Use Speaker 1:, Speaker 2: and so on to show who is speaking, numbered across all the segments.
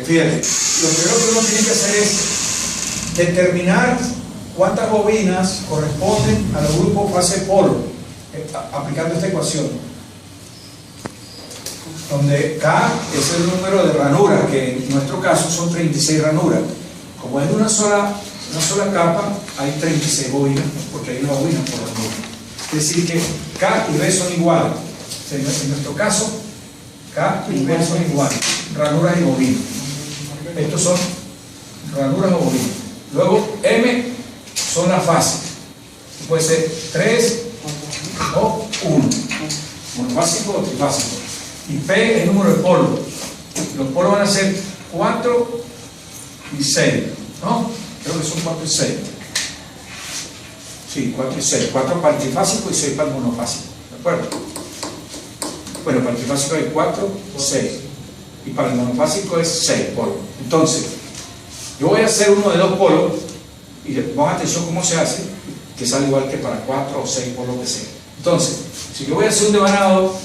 Speaker 1: fíjate, lo primero que uno tiene que hacer es determinar cuántas bobinas corresponden al grupo fase polo, aplicando esta ecuación, donde K es el número de ranuras, que en nuestro caso son 36 ranuras. Como es de una sola capa, hay 36 bobinas, porque hay una bobina por ranura. Es decir que K y B son iguales. En nuestro caso, K y B son iguales, ranuras y bobinas. Estos son ranuras o bobinas. Luego M son las fases. Puede ser 3 o 1. Monofásico o trifásico. Y P es el número de polos. Los polos van a ser 4 y 6. ¿No? Creo que son 4 y 6. Sí, 4 y 6. 4 para el trifásico y 6 para el monofásico. ¿De acuerdo? Bueno, para el trifásico hay 4 y 6. Y para el monofásico es 6 polos. Entonces, yo voy a hacer uno de 2 polos. Y pongan atención cómo se hace, que sale igual que para 4 o 6 polos que sea. Entonces, si yo voy a hacer un devanado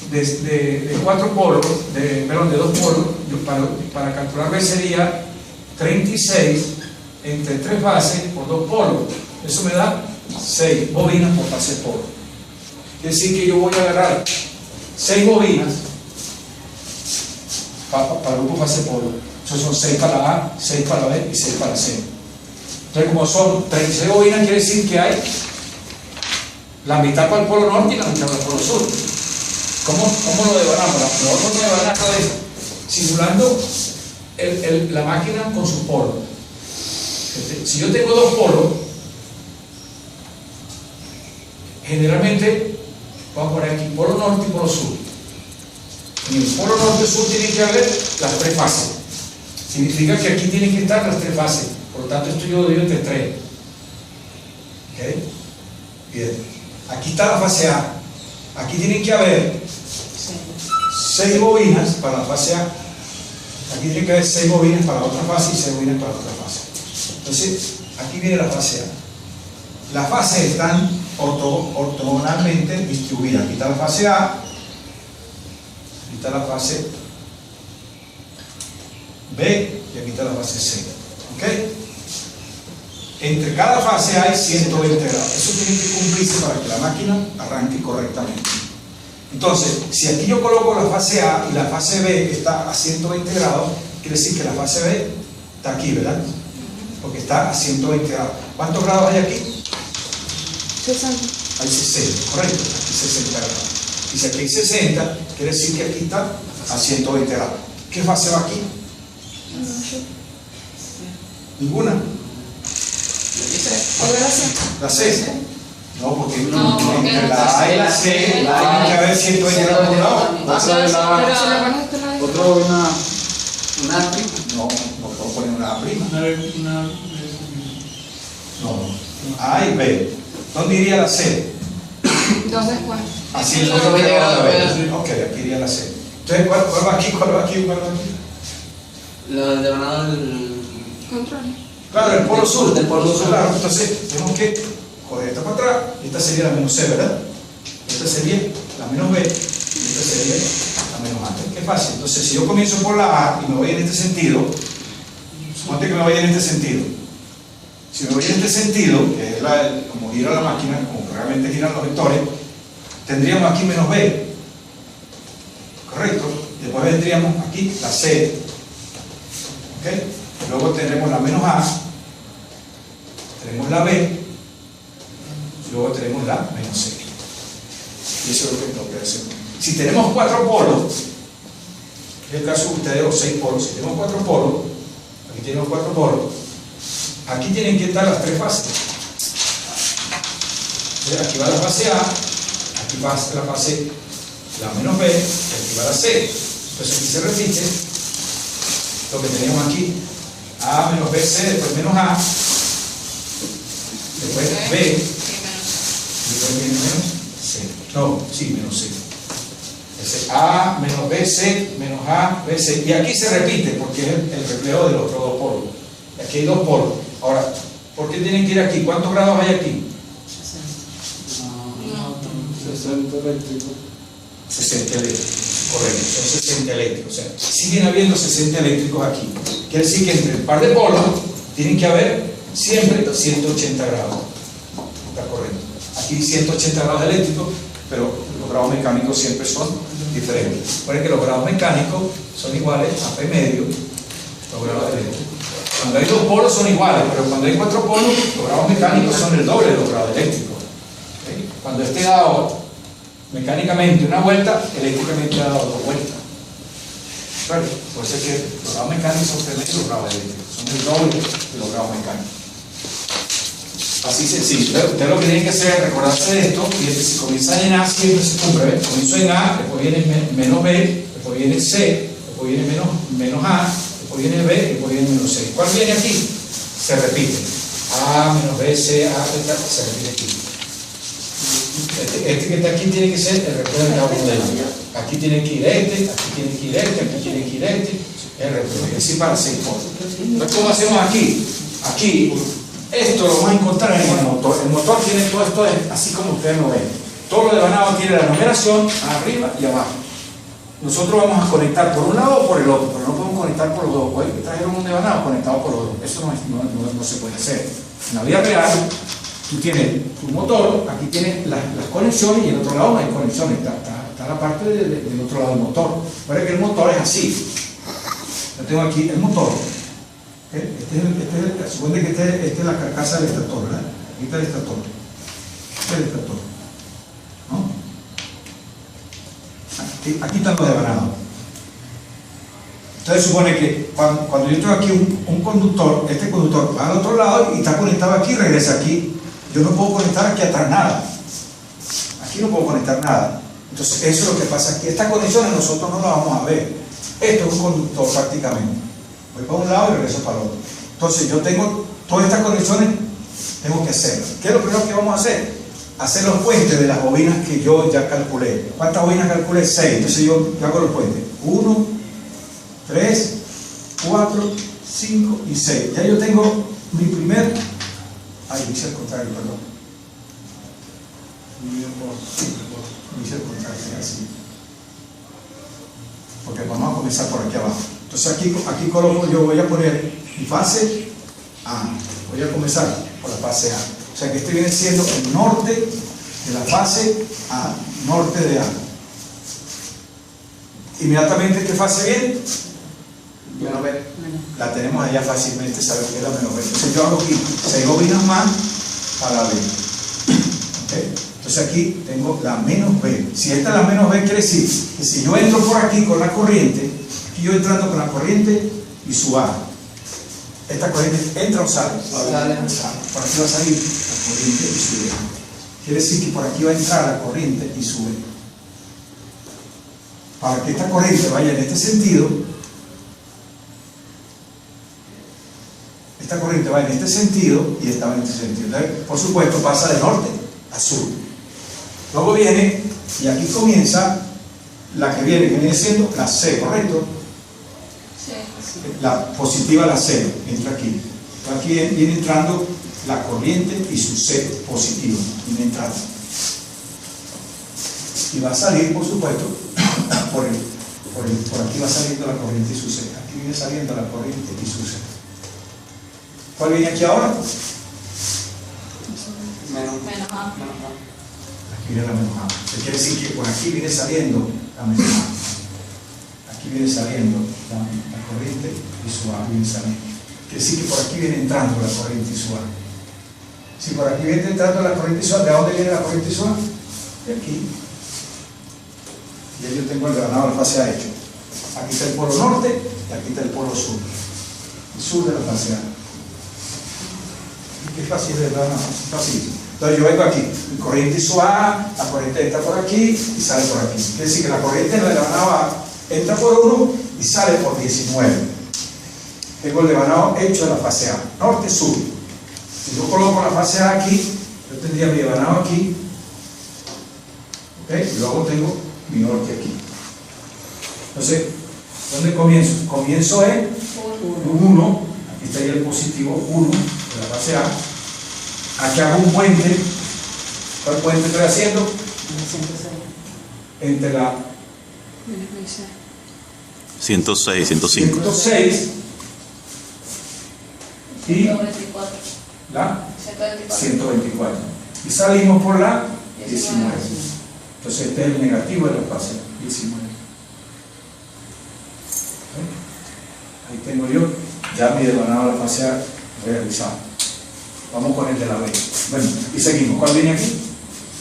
Speaker 1: de 4 polos, de 2 polos, para calcular B sería 36 entre 3 fases por 2 polos. Eso me da 6 bobinas por fase polo. Es decir que yo voy a agarrar 6 bobinas para el grupo fase polo. Entonces son 6 para la A, 6 para la B y 6 para la C. Entonces, como son 36 bobinas, quiere decir que hay la mitad para el polo norte y la mitad para el polo sur. ¿Cómo lo devanamos? Lo vamos a devanar simulando la máquina con su polo. Si yo tengo 2 polos, generalmente vamos a poner aquí polo norte y polo sur. En el polo norte y sur tienen que haber las 3 fases. Significa que aquí tienen que estar las 3 fases. Por lo tanto, esto yo lo divido entre 3. ¿Ok? Bien. Aquí está la fase A. Aquí tienen que haber 6 bobinas para la fase A. Aquí tiene que haber 6 bobinas para la otra fase y 6 bobinas para la otra fase. Entonces, aquí viene la fase A. Las fases están ortogonalmente distribuidas. Aquí está la fase A. Aquí está la fase B y aquí está la fase C. ¿Ok? Entre cada fase hay 120 grados. Eso tiene que cumplirse para que la máquina arranque correctamente. Entonces, si aquí yo coloco la fase A y la fase B está a 120 grados, quiere decir que la fase B está aquí, ¿verdad? Porque está a 120 grados. ¿Cuántos grados hay aquí?
Speaker 2: 60.
Speaker 1: Hay 60, correcto. Aquí 60 grados. Y si aquí hay 60, quiere decir que aquí está a 120 grados. ¿Qué fase va aquí? Ninguna. La C. No, porque entre la A y la C tiene que haber 120 grados por un lado.
Speaker 3: Otro una prima.
Speaker 1: No puedo poner una A prima. No. A y B. ¿Dónde iría la C?
Speaker 2: 2 después.
Speaker 1: A 120 grados. Ok, aquí iría la C. Entonces, ¿cuál va aquí? ¿Cuál va aquí? ¿Cuál va aquí?
Speaker 3: Lo de devanado del
Speaker 2: Control.
Speaker 1: Claro, el polo sur.
Speaker 3: Del polo sur.
Speaker 1: Claro, entonces tenemos que correr esta para atrás. Y esta sería la menos C, ¿verdad? Esta sería la menos B. Y esta sería la menos A. Qué fácil. Entonces, si yo comienzo por la A y me voy en este sentido, suponte que me voy en este sentido. Si me voy en este sentido, que es como gira la máquina, como realmente giran los vectores, tendríamos aquí menos B. ¿Correcto? Y después vendríamos aquí la C. ¿Ok? Luego tenemos la menos A, tenemos la B, y luego tenemos la menos C. Y eso es lo que tengo que hacer. Si tenemos 4 polos, en el caso de ustedes, los 6 polos, si tenemos 4 polos, aquí tenemos 4 polos, aquí tienen que estar las 3 fases. Entonces, aquí va la fase A, aquí va la fase la menos B, y aquí va la C. Entonces aquí se repite lo que teníamos aquí. A menos B, C, después menos A, después B, y después viene menos C. No, sí, menos C. Ese A, menos B, C, menos A, B, C. Y aquí se repite porque es el reflejo de los otros 2 polos. Y aquí hay 2 polos. Ahora, ¿por qué tienen que ir aquí? ¿Cuántos grados hay aquí?
Speaker 3: 60 eléctrico.
Speaker 1: 60 eléctricos. Correcto, son 60 eléctricos. O sea, siguen habiendo 60 eléctricos aquí. Quiere decir que entre el par de polos tienen que haber siempre 180 grados. Está correcto. Aquí 180 grados eléctricos, pero los grados mecánicos siempre son diferentes. Recuerden que los grados mecánicos son iguales a P medio los grados eléctricos. Cuando hay dos polos son iguales, pero cuando hay cuatro polos, los grados mecánicos son el doble de los grados eléctricos. ¿Okay? Cuando esté dado mecánicamente una vuelta, eléctricamente ha dado dos vueltas. Bueno, puede ser que los grados mecánicos son tremendos, los grados eléctricos son el doble de los grados mecánicos. Así sencillo. Usted lo que tiene que hacer es recordarse de esto, y si comienza en A siempre se cumple. ¿Ves? Comienzo en A, después viene menos B, después viene C, después viene menos A, después viene B, después viene menos C. ¿Cuál viene aquí? Se repite. A, menos B, C, A, se repite aquí. Este que está aquí tiene que ser el resto de cada uno de ellos. Aquí tiene que ir este, aquí tiene que ir este, aquí tiene que ir este, el resto. Es decir, para 6 polos. Entonces, ¿cómo hacemos aquí? Aquí, esto lo vamos a encontrar en el motor. El motor tiene todo esto así como ustedes lo ven. Todo lo devanado tiene la numeración arriba y abajo. Nosotros vamos a conectar por un lado o por el otro, pero no podemos conectar por los dos. Hoy trajeron un devanado conectado por los dos. Eso no se puede hacer. En la vida real, tú tienes tu motor, aquí tienes las conexiones y en el otro lado no hay conexiones. Está la parte del otro lado del motor. Recuerda que el motor es así. Yo tengo aquí el motor. Supone que esta es la carcasa del estator, ¿verdad? Aquí está el estator. Este es el estator. ¿No? Aquí están los devanados. Entonces supone que cuando yo tengo aquí un conductor, este conductor va al otro lado y está conectado aquí, regresa aquí. Yo no puedo conectar aquí atrás nada. Aquí no puedo conectar nada. Entonces eso es lo que pasa aquí. Estas conexiones nosotros no las vamos a ver. Esto es un conductor prácticamente. Voy para un lado y regreso para el otro. Entonces yo tengo todas estas conexiones, tengo que hacerlas. ¿Qué es lo primero que vamos a hacer? Hacer los puentes de las bobinas que yo ya calculé. ¿Cuántas bobinas calculé? 6. Entonces yo hago los puentes. 1, 3, 4, 5 y 6. Ya yo tengo mi primer... Ay, hice el contrario, perdón. Hice el contrario, así. Porque vamos a comenzar por aquí abajo. Entonces aquí coloco, yo voy a poner mi fase A. Voy a comenzar por la fase A. O sea que este viene siendo el norte de la fase A, norte de A. Inmediatamente, ¿qué fase viene?
Speaker 3: Menos B.
Speaker 1: La tenemos allá fácilmente, saber que es la menos B. Entonces yo hago aquí 6 bobinas más para B. ¿Okay? Entonces aquí tengo la menos B. Si esta es la menos B, quiere decir que si yo entro por aquí con la corriente, aquí yo entrando con la corriente y su A. Esta corriente entra o sale.
Speaker 3: Sale.
Speaker 1: Por aquí va a salir la corriente y sube. Quiere decir que por aquí va a entrar la corriente y sube. Para que esta corriente vaya en este sentido, esta corriente va en este sentido y esta va en este sentido. Entonces, por supuesto, pasa de norte a sur. Luego viene, y aquí comienza la que viene siendo la C, ¿correcto?
Speaker 2: Sí.
Speaker 1: La positiva, la C, entra aquí. Entonces aquí viene entrando la corriente y su C positiva, viene entrando. Y va a salir, por supuesto, por aquí va saliendo la corriente y su C. Aquí viene saliendo la corriente y su C. ¿Cuál viene aquí ahora?
Speaker 3: Menos
Speaker 2: A.
Speaker 1: Aquí viene la menos A. Eso quiere decir que por aquí viene saliendo la menos A. Aquí viene saliendo la corriente y su A viene saliendo. Quiere decir que por aquí viene entrando la corriente y su A. Si por aquí viene entrando la corriente y su A, ¿de dónde viene la corriente y su A? De aquí. Y yo tengo el devanado de la fase A hecho. Aquí está el polo norte y aquí está el polo sur. El sur de la fase A. Qué fácil es, ¿verdad? Fácil. Entonces yo vengo aquí, mi corriente y su A, la corriente entra por aquí y sale por aquí. Quiere decir que la corriente en el devanado A entra por 1 y sale por 19. Tengo el devanado hecho de la fase A, norte-sur. Si yo coloco la fase A aquí, yo tendría mi devanado aquí, ¿okay? Y luego tengo mi norte aquí. Entonces, ¿dónde comienzo? Comienzo en 1, aquí estaría el positivo 1 de la fase A. Aquí hago un puente. ¿Cuál puente estoy haciendo? Entre la
Speaker 2: Menos 26.
Speaker 4: 106, 105.
Speaker 1: 106 y
Speaker 5: 124.
Speaker 1: la
Speaker 5: 124.
Speaker 1: 124. Y salimos por la 19. Entonces este es el negativo de la fase 19. Ahí tengo yo ya mi devanado de la fase A realizado. Vamos con el de la B. Bueno, y seguimos. ¿Cuál viene aquí?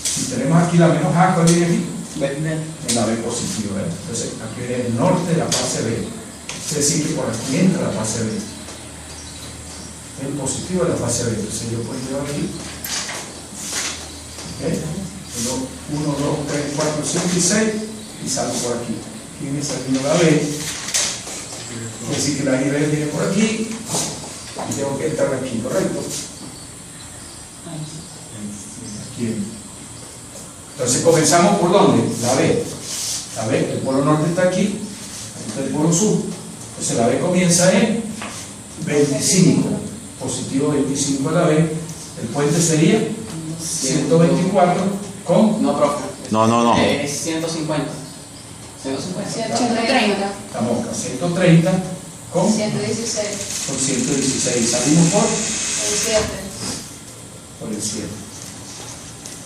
Speaker 1: Si tenemos aquí la menos A, ¿cuál viene aquí? En la B positiva, ¿verdad? Entonces aquí viene el norte de la fase B. Es decir, que por aquí entra la fase B. El positivo de la fase B. Entonces yo puedo llevar aquí. ¿Okay? 1, 2, 3, 4, 5 y 6 y salgo por aquí. Aquí viene saliendo la B. Es decir, que la I B viene por aquí y tengo que entrar aquí, ¿correcto? Aquí. Entonces comenzamos por ¿dónde? La B. La B, el polo norte está aquí, aquí está el polo sur. Entonces la B comienza en 25. Positivo 25 a la B. El puente sería 124 con.
Speaker 3: No, profe.
Speaker 4: No.
Speaker 3: Es 150. 150.
Speaker 2: 130.
Speaker 1: La mosca, 130 con
Speaker 5: 116.
Speaker 1: 116. Salimos por
Speaker 5: El 7.
Speaker 1: el 7.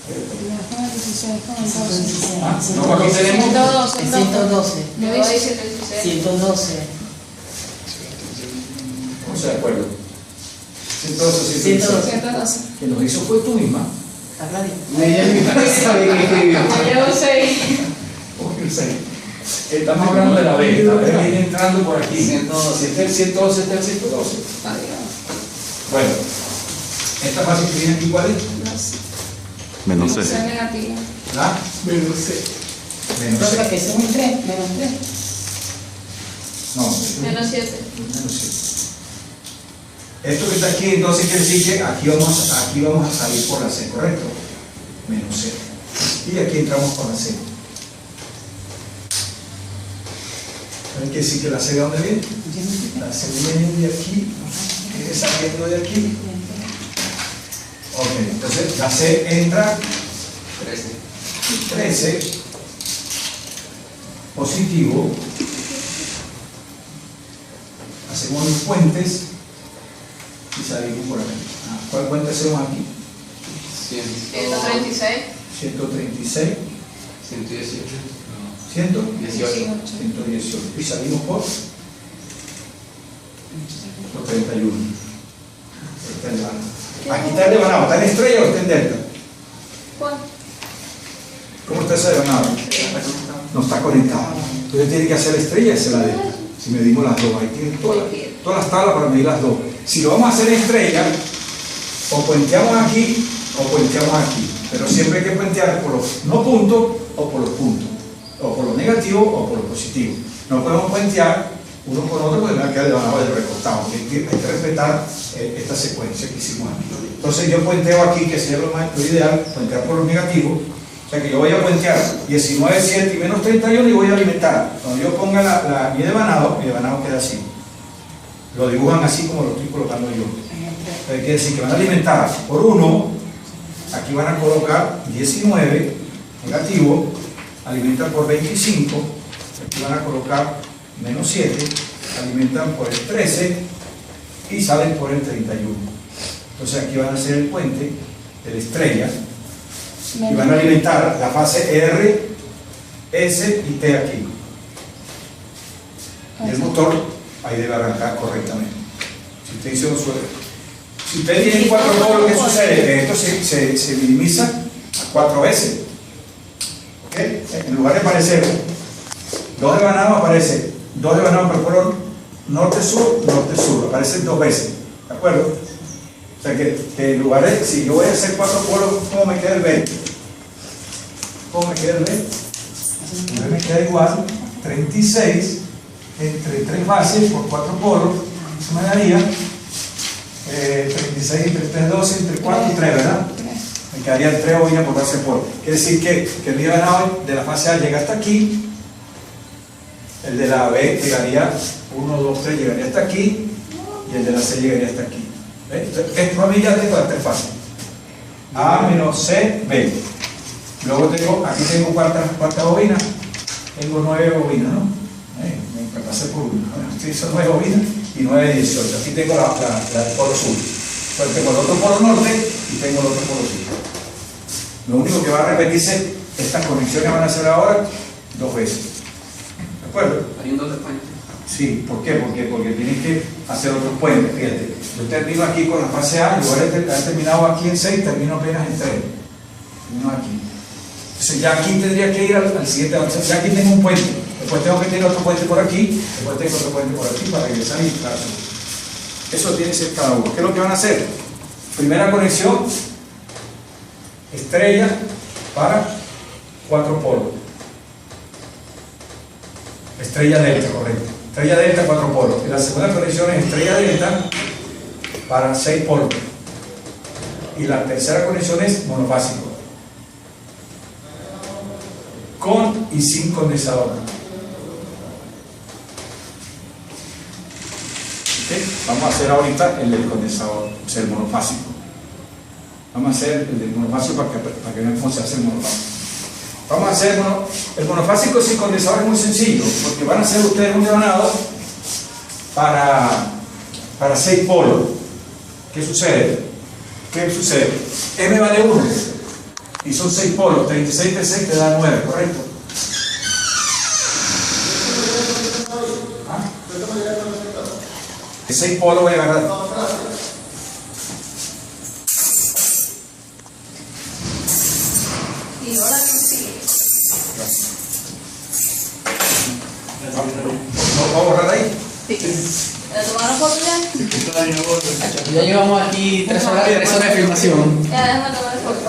Speaker 2: Ya con el 16 con el 12.
Speaker 1: Ah, no, aquí tenemos
Speaker 2: 112.
Speaker 6: 112.
Speaker 2: No
Speaker 5: No
Speaker 2: dice.
Speaker 5: dice 116.
Speaker 6: 112.
Speaker 1: no se de acuerdo. 112, 116.
Speaker 2: 112.
Speaker 1: Que lo hizo fue tú misma.
Speaker 6: Está clarito.
Speaker 3: Ella en mi cabeza bien escribió.
Speaker 5: Llevo 6.
Speaker 1: Porque el 6. Estamos hablando de la B. La B viene entrando por aquí.
Speaker 3: 112.
Speaker 1: Este es el 112, este es el 112.
Speaker 2: Adiós.
Speaker 1: Bueno, esta fase que viene aquí, ¿cuál es?
Speaker 4: Menos
Speaker 2: Sea
Speaker 4: 6.
Speaker 2: negativa.
Speaker 1: La
Speaker 3: Menos 6.
Speaker 1: menos
Speaker 6: Profe,
Speaker 1: 6.
Speaker 6: que es un 3, menos 3.
Speaker 1: No, esto es
Speaker 5: Menos 7.
Speaker 1: menos 7. Esto que está aquí, entonces quiere decir que aquí vamos a salir por la C, ¿correcto? Menos 7. Y aquí entramos por la C. ¿Quiere decir que la C de dónde viene? La C viene de aquí, viene saliendo de aquí. Ok, entonces la C entra 13 positivo. Hacemos los puentes y salimos por aquí. ¿Cuál puente hacemos aquí?
Speaker 5: 136.
Speaker 1: 136,
Speaker 3: 118.
Speaker 1: 100,
Speaker 3: 18.
Speaker 1: 118. Y salimos por los 31. Está el devanado. Aquí está el devanado. ¿Está en estrella o está en delta?
Speaker 5: ¿Cuál?
Speaker 1: ¿Cómo está ese devanado? No está conectado. Entonces tiene que hacer estrella y hacer la delta. Si medimos las dos, ahí tienen todas las tablas para medir las dos. Si lo vamos a hacer en estrella, o puenteamos aquí o puenteamos aquí. Pero siempre hay que puentear por los no puntos o por los puntos. O por lo negativo o por lo positivo. No podemos puentear uno con otro porque no queda devanado del recostado. Hay que respetar esta secuencia que hicimos aquí. Entonces yo puenteo aquí, que sería lo ideal, puentear por los negativos. O sea que yo voy a puentear 19, 7 y menos 31 y voy a alimentar. Cuando yo ponga mi devanado queda así. Lo dibujan así como lo estoy colocando yo. Quiere decir que van a alimentar por 1, aquí van a colocar 19, negativo, alimentan por 25, aquí van a colocar menos 7, alimentan por el 13 y salen por el 31. Entonces aquí van a hacer el puente de la estrella y van a alimentar la fase R, S y T aquí. Y el motor ahí debe arrancar correctamente. Si usted dice si usted tiene 4 polos, ¿qué sucede? Esto se minimiza a 4 veces. ¿Ok? En lugar de aparecer 2 devanados, aparece 2 devanados por el polo norte-sur, norte-sur. Aparecen 2 veces. ¿De acuerdo? O sea que en lugar de, si yo voy a hacer 4 polos, ¿cómo me queda el B? ¿Cómo me queda el B? El B me queda igual 36 entre 3 bases por 4 polos. Eso me daría 36 entre 3, 12, entre 4 y 3, ¿verdad? Me quedaría el 3 bobinas por base polo. Quiere decir que el devanado de la fase A llega hasta aquí, el de la B llegaría 1, 2, 3, llegaría hasta aquí, y el de la C llegaría hasta aquí. Entonces, para mí ya tengo las 3 fases. A menos C, B. Luego aquí tengo cuarta bobina, tengo 9 bobinas, ¿no? Me pasé por una. Aquí son 9 bobinas y 9 18. Aquí tengo la del polo sur. Pues tengo el otro polo norte y tengo el otro polo sur. Lo único que va a repetirse, estas conexiones van a ser ahora 2 veces. ¿De acuerdo?
Speaker 3: Haciendo de puente.
Speaker 1: Sí, ¿por qué? Porque tienes que hacer otros puentes. Fíjate, yo termino aquí con la fase A, en lugar de haber terminado aquí en 6, termino apenas en 3. Termino aquí. Entonces ya aquí tendría que ir al siguiente, o sea, ya aquí tengo un puente, después tengo que tener otro puente por aquí, después tengo otro puente por aquí para regresar y claro. Eso tiene que ser cada uno. ¿Qué es lo que van a hacer? Primera conexión, estrella para 4 polos. Estrella delta, correcto. Estrella delta, 4 polos. Y la segunda conexión es estrella delta para 6 polos. Y la tercera conexión es monofásico, con y sin condensador. ¿Okay? Vamos a hacer ahorita el del condensador, o sea, el monofásico. Vamos a hacer el del monofásico para que vean cómo se hace el monofásico. Vamos a hacer el monofásico sin condensador. Es muy sencillo, porque van a hacer ustedes un devanado para 6 polos. ¿Qué sucede? M vale 1 y son 6 polos, 36 de 6 te da 9, ¿correcto? ¿Ah? De 6 polos voy a agarrar.
Speaker 5: Y ahora que sigue.
Speaker 1: ¿Vamos a borrar ahí?
Speaker 5: Sí. ¿Le tomaron foto ya?
Speaker 3: Ya llevamos aquí 3 horas de filmación.
Speaker 5: Ya, déjame tomar foto.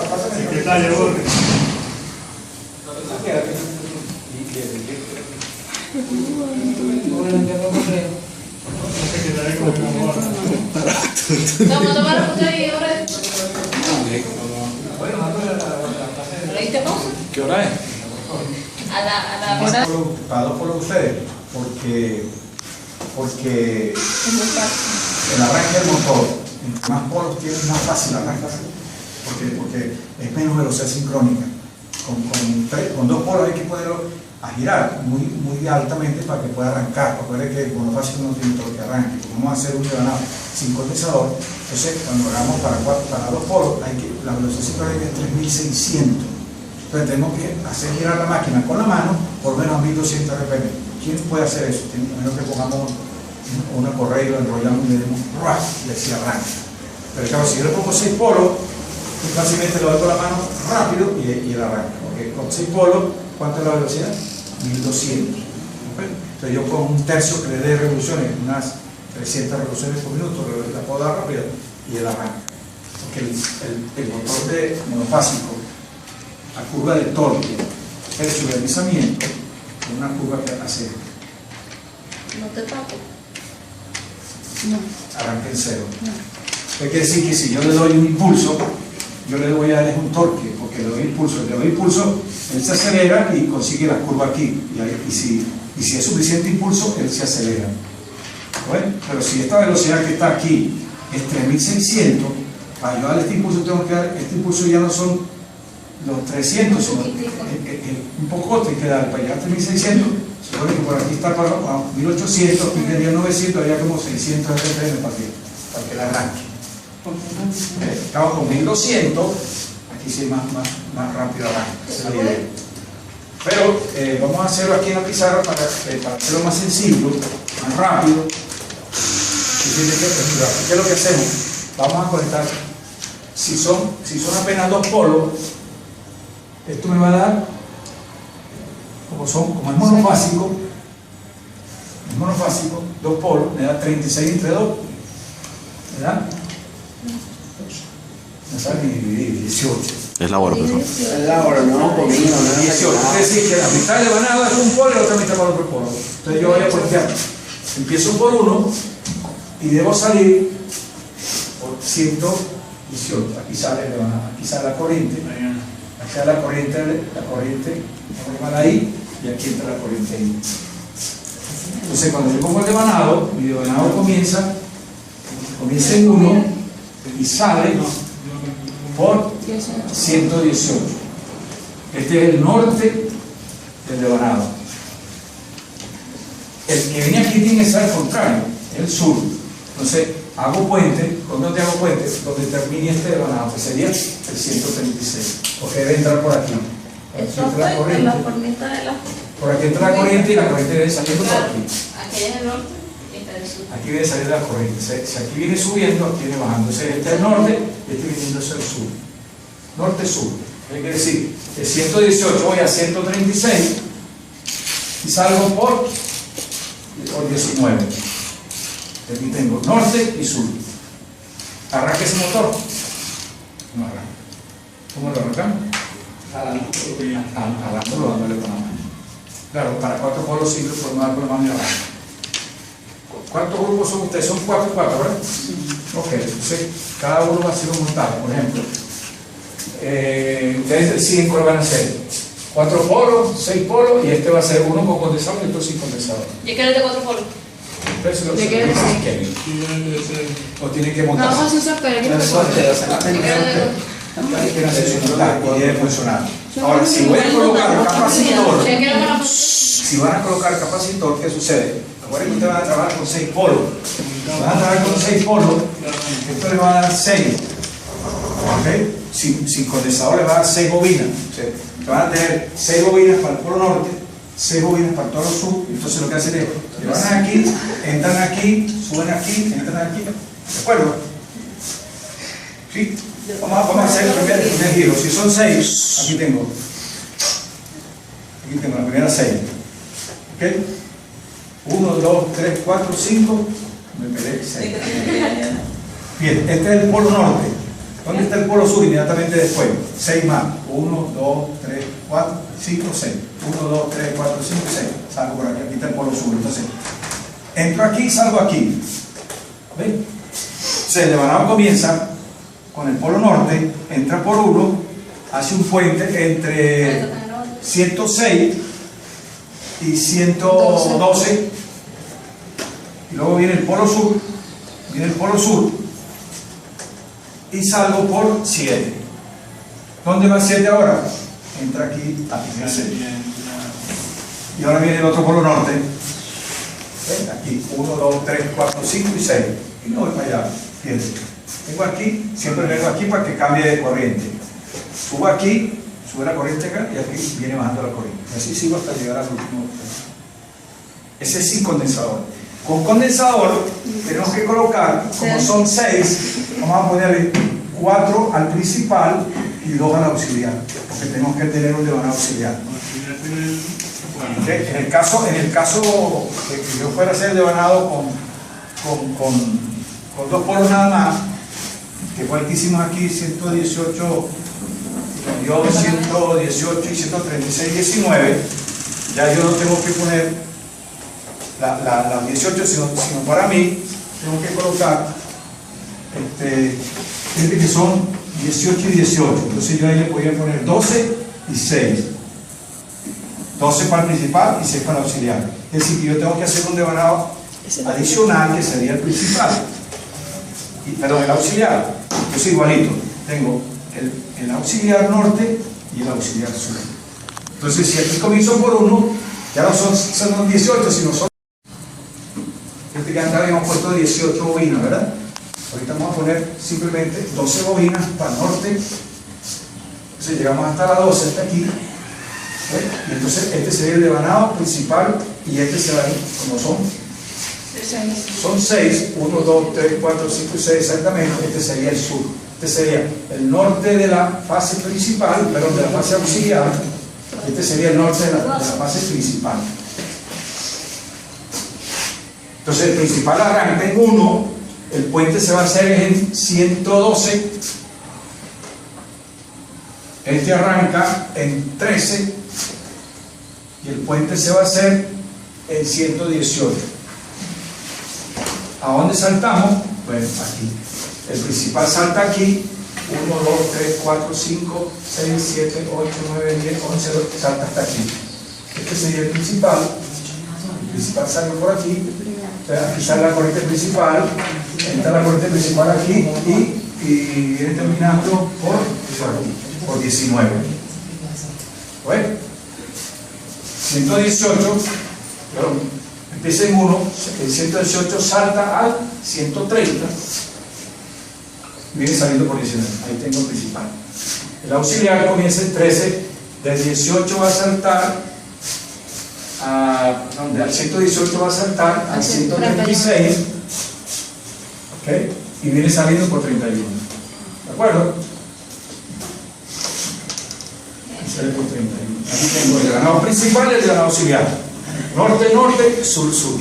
Speaker 5: Vamos a tomar foto y ahora. ¿Le diste pausa?
Speaker 1: ¿Qué hora es?
Speaker 5: A la hora.
Speaker 1: Para 2 polos ustedes, porque el arranque del motor, entre más polos tienes, más fácil arrancar, porque es menos velocidad sincrónica. Con 2 polos hay que poderlo a girar muy altamente para que pueda arrancar. Recuerde que el monofásico no tiene todo que arranque. Como vamos a hacer un devanado sin condensador, entonces cuando hagamos para 2 polos, la velocidad sincrónica es 3600. Entonces tenemos que hacer girar la máquina con la mano por menos 1200 RPM. ¿Quién puede hacer eso? A menos que pongamos una correa y lo enrollamos y le demos y así arranca. Pero claro, si yo le pongo 6 polos, pues fácilmente lo doy con la mano rápido y él arranca. Porque con 6 polos, ¿cuánto es la velocidad? 1200. Entonces yo con un tercio que le dé revoluciones, unas 300 revoluciones por minuto, la puedo dar rápido y él arranca. Porque el motor de monofásico, la curva de torque, tercio de deslizamiento, es una curva que hace
Speaker 5: No te tapo.
Speaker 2: No.
Speaker 1: arranque en cero.
Speaker 2: No.
Speaker 1: Eso quiere decir que si yo le doy un impulso, yo le voy a dar un torque, porque le doy impulso, él se acelera y consigue la curva aquí. Y si es suficiente impulso, él se acelera. ¿Bueno? Pero si esta velocidad que está aquí es 3600, para yo darle este impulso, tengo que dar, este impulso ya no son los 300, sino un poco hay que dar para llegar a 3600. Supone que por aquí está para 1800, aquí tendría 900, había como 600 RPM para que la arranque. Estamos con 1200, aquí sí más rápido arranca. Esa es la idea. Pero vamos a hacerlo aquí en la pizarra para hacerlo más sencillo, más rápido. ¿Qué es lo que hacemos? Vamos a conectar, si son apenas 2 polos, esto me va a dar, como es monofásico, 2 polos, me da 36 entre 2, ¿verdad? No sabe ni dividir, 18.
Speaker 4: Es la hora, profesor.
Speaker 3: Es la hora, no, conmigo,
Speaker 1: 18. Es decir, que la mitad de vanado es un polo y la otra mitad para otro polo. Entonces yo voy a conectar, empiezo por 1 y debo salir por 118. Aquí sale el devanado, aquí sale la corriente. Aquí sale la corriente normal ahí y aquí entra la corriente ahí. Entonces cuando yo pongo el devanado, mi devanado comienza en 1 y sale por 118. Este es el norte del devanado. el que viene aquí tiene que ser al contrario, el sur. Entonces, hago puente, ¿dónde hago puente? Donde termine este devanado, que sería el 136, porque debe entrar por aquí. Aquí
Speaker 5: Esto
Speaker 1: entra la
Speaker 5: fue en
Speaker 1: corriente,
Speaker 5: la formita de la...
Speaker 1: por aquí entra la corriente y la corriente debe salir por
Speaker 5: Claro,
Speaker 1: aquí.
Speaker 5: aquí es el norte y está el sur.
Speaker 1: Aquí debe salir la corriente. Si aquí viene subiendo, aquí viene bajando. Entonces, este es el norte y este viniendo hacia el sur. Norte-sur. ¿Qué quiere decir? De 118 voy a 136 y salgo por 19. Aquí tengo norte y sur. ¿Arranca ese motor? No arranca. ¿Cómo lo arrancamos? Jalándolo, dándole con la mano. Claro, para 4 polos simples por no dar con la mano y arranca. ¿Cuántos grupos son ustedes? Son 4, ¿verdad? Ok, entonces cada uno va a ser un montaje. Por ejemplo, ustedes deciden cuál van a hacer. 4 polos, 6 polos, y este va a ser uno con condensador y otro sin condensador.
Speaker 5: Yo quiero el de 4 polos.
Speaker 1: Ustedes lo
Speaker 6: ¿De qué es?
Speaker 1: o tienen que
Speaker 2: No,
Speaker 1: montar.
Speaker 2: vamos a usar pero
Speaker 5: Yo quiero el de
Speaker 1: Hay que hacer su montaje y debe funcionar. Ahora, si voy a colocar capacitor,
Speaker 5: Yo quiero con la...
Speaker 1: si van a colocar capacitor, ¿qué sucede? Recuerden que ustedes van a trabajar con 6 polos. Van a trabajar con 6 polos, esto les va a dar 6. ¿Ok? Sin condensador les va a dar 6 bobinas. O sea, van a tener 6 bobinas para el polo norte, 6 bobinas para el polo sur. Entonces lo que hacen es, que van aquí, entran aquí, suben aquí, entran aquí. ¿De acuerdo? ¿Sí? Vamos a hacer el primer giro. Si son 6, aquí tengo la primera 6. ¿Ok? 1, 2, 3, 4, 5. Me peleé 6. Bien, este es el polo norte. ¿Dónde está el polo sur? Inmediatamente después. 6 más. 1, 2, 3, 4, 5, 6. 1, 2, 3, 4, 5, 6. Salgo por aquí. Aquí está el polo sur. Entonces, entro aquí y salgo aquí. ¿Ven? Entonces, el devanado comienza con el polo norte, entra por 1, hace un puente entre 106 y 112, y luego viene el polo sur, y salgo por 7. ¿Dónde va el 7 ahora? Entra aquí, a 6. Y ahora viene el otro polo norte. ¿Ven? Aquí, 1, 2, 3, 4, 5 y 6. Y no voy para allá. Fíjense. Vengo aquí, siempre vengo aquí para que cambie de corriente. Subo aquí, sube la corriente acá y aquí viene bajando la corriente. Así sigo hasta llegar al último. Ese es sin condensador. Con condensador tenemos que colocar, como son 6, vamos a ponerle 4 al principal y 2 al auxiliar, porque tenemos que tener un devanado auxiliar. En el caso de que yo fuera a hacer devanado con 2 polos nada más, que fue el que hicimos aquí, 118, dio 118 y 136, 19, ya yo no tengo que poner las 18, sino para mí, tengo que colocar, fíjate que son 18 y 18, entonces yo ahí le podría poner 12 y 6, 12 para el principal y 6 para el auxiliar, es decir, que yo tengo que hacer un devanado adicional que sería el principal, el auxiliar. Entonces igualito, tengo el auxiliar norte y el auxiliar sur. Entonces si aquí comienzo por 1, ya no son 18, sino son... Fíjate que antes habíamos puesto 18 bobinas, ¿verdad? Ahorita vamos a poner simplemente 12 bobinas para el norte. Entonces llegamos hasta la 12, hasta aquí. Y entonces este sería el devanado principal y este se va a ir como son 6, 1, 2, 3, 4, 5 y 6 exactamente. Este sería el sur. Este sería el norte de la fase principal, perdón, de la fase auxiliar. Este sería el norte de la fase principal. Entonces el principal arranca en 1, el puente se va a hacer en 112, este arranca en 13 y el puente se va a hacer en 118. ¿A dónde saltamos? Bueno, aquí. El principal salta aquí. 1, 2, 3, 4, 5, 6, 7, 8, 9, 10, 11, 12, salta hasta aquí. Este sería el principal. El principal sale por aquí. Aquí sale la corriente principal. Entra la corriente principal aquí y viene terminando por 19. Bueno, 118, perdón, empieza en 1, el 118 salta al 130, viene saliendo por 19, ahí tengo el principal. El auxiliar comienza en 13, del 18 va a saltar al 118 va a saltar al 136, ¿ok? Y viene saliendo por 31, ¿de acuerdo? Sale por 31. Aquí tengo el ganado principal y el ganado auxiliar. Norte, norte, sur, sur.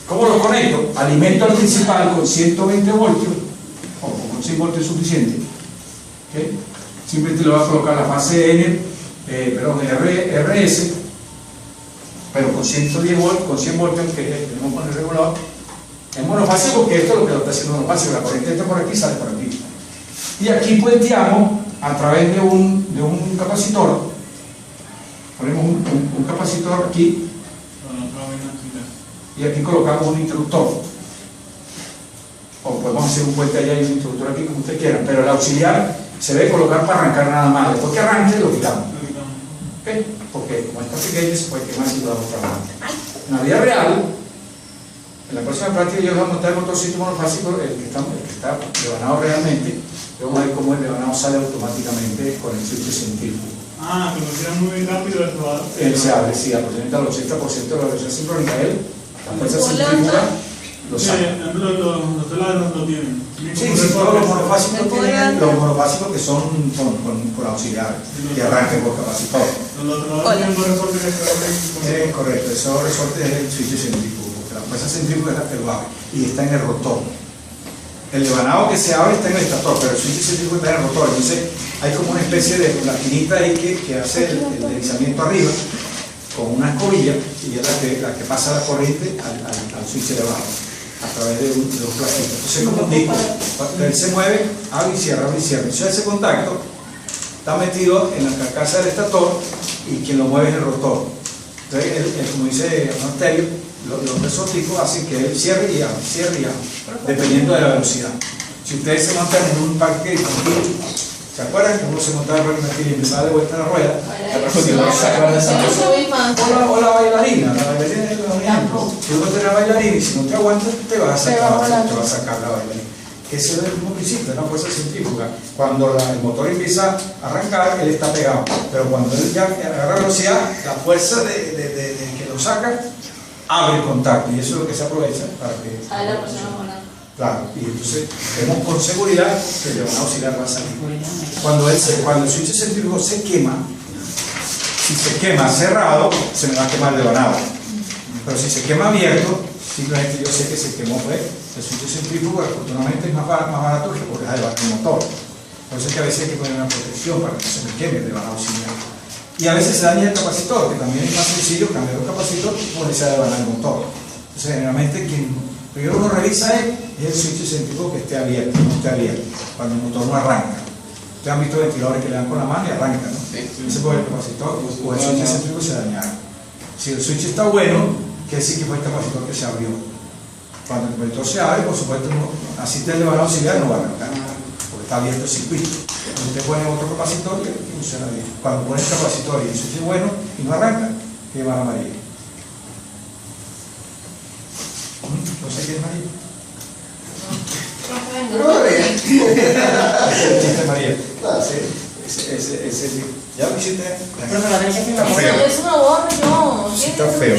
Speaker 1: ¿Cómo lo conecto? Alimento al principal con 120 voltios, o con 100 voltios suficiente. ¿Okay? Simplemente le voy a colocar la fase N, RS, pero con 110 voltios, con 100 voltios, que tenemos con el regulador. Es monofásico porque esto es lo que lo está haciendo monofásico. La corriente entra por aquí, sale por aquí. Y aquí puenteamos a través de un capacitor. Ponemos un capacitor aquí y aquí colocamos un interruptor, o podemos hacer un puente allá y un interruptor aquí, como usted quiera, pero el auxiliar se debe colocar para arrancar nada más. Después que arranque lo quitamos, ¿okay? Porque como está pequeño se puede quemar si lo damos trabajando. En la vida real, en la próxima práctica yo voy a montar el motorcito monofásico, el que está devanado realmente. Vamos a ver cómo el devanado sale automáticamente con el switch centrífugo.
Speaker 7: Ah, que lo hicieron muy rápido el probador.
Speaker 1: Él se abre, sí, aproximadamente al 80% de la velocidad sincrónica. Él, la fuerza centrífuga, lo
Speaker 7: Sí,
Speaker 1: saca.
Speaker 7: los telados lo tienen.
Speaker 1: Sí, sí, todos los monofásicos tienen los monofásicos que son con auxiliares y arranquen por capacitor.
Speaker 7: Los teladores tienen dos resortes que
Speaker 1: Correcto, eso resorte es el switch centrífugo, porque la fuerza centrífuga es la que lo abre y está en el rotor. El devanado que se abre está en el estator, pero el switch centrífugo está en el rotor. Entonces hay como una especie de plaquinita ahí que hace el deslizamiento arriba con una escobilla y es la que pasa la corriente al switch elevado a través de un plaquito. Entonces, como digo, él se mueve, abre y cierra, abre y cierra. Entonces ese contacto está metido en la carcasa del estator y quien lo mueve es el rotor. Entonces, como dice Monterio, los resorticos hacen que él cierre y abre, dependiendo de la velocidad. Si ustedes se montan en un parque infantil, ¿se acuerdan que uno se montaba en el parque infantil y empezaba de vuelta en la rueda? O la bailarina es un ejemplo. Si uno tiene la bailarina y si no te aguantas, te vas a sacar la bailarina. Ese es el mismo principio, es la fuerza centrífuga. Cuando el motor empieza a arrancar, él está pegado. Pero cuando él ya agarra velocidad, la fuerza de que lo saca abre el contacto, y eso es lo que se aprovecha para que...
Speaker 5: Sale la persona volando.
Speaker 1: Claro, y entonces vemos con seguridad que el devanado auxiliar va a salir. Cuando el switch centrífugo se quema, si se quema cerrado, se me va a quemar el devanado. Pero si se quema abierto, simplemente yo sé que se quemó fue el switch centrífugo. Afortunadamente es más barato que porque es el motor. Por eso es que a veces hay que poner una protección para que se me queme el devanado auxiliar. Y a veces se daña el capacitor, que también es más sencillo cambiar el capacitor y ponerse a devanar el motor. Entonces, generalmente, quien primero uno revisa es el switch centrífugo que esté abierto, no esté abierto, cuando el motor no arranca. Ustedes han visto ventiladores que le dan con la mano y arrancan, ¿no? Ese fue el capacitor o el switch centrífugo se dañaron. Si el switch está bueno, quiere decir que fue el capacitor que se abrió. Cuando el capacitor se abre, por supuesto, así el devanado auxiliar no va a arrancar, porque está abierto el circuito. Usted pone otro capacitor y funciona bien. Cuando pone el capacitor y el switch es bueno y no arranca, ¿qué va a María? No sé qué es María. Ese chiste María. Ese, ya lo hiciste.
Speaker 6: Pero me la tenés que
Speaker 1: Está
Speaker 6: firmar.
Speaker 1: feo.
Speaker 5: Eso no borro yo.
Speaker 1: Sí, está feo.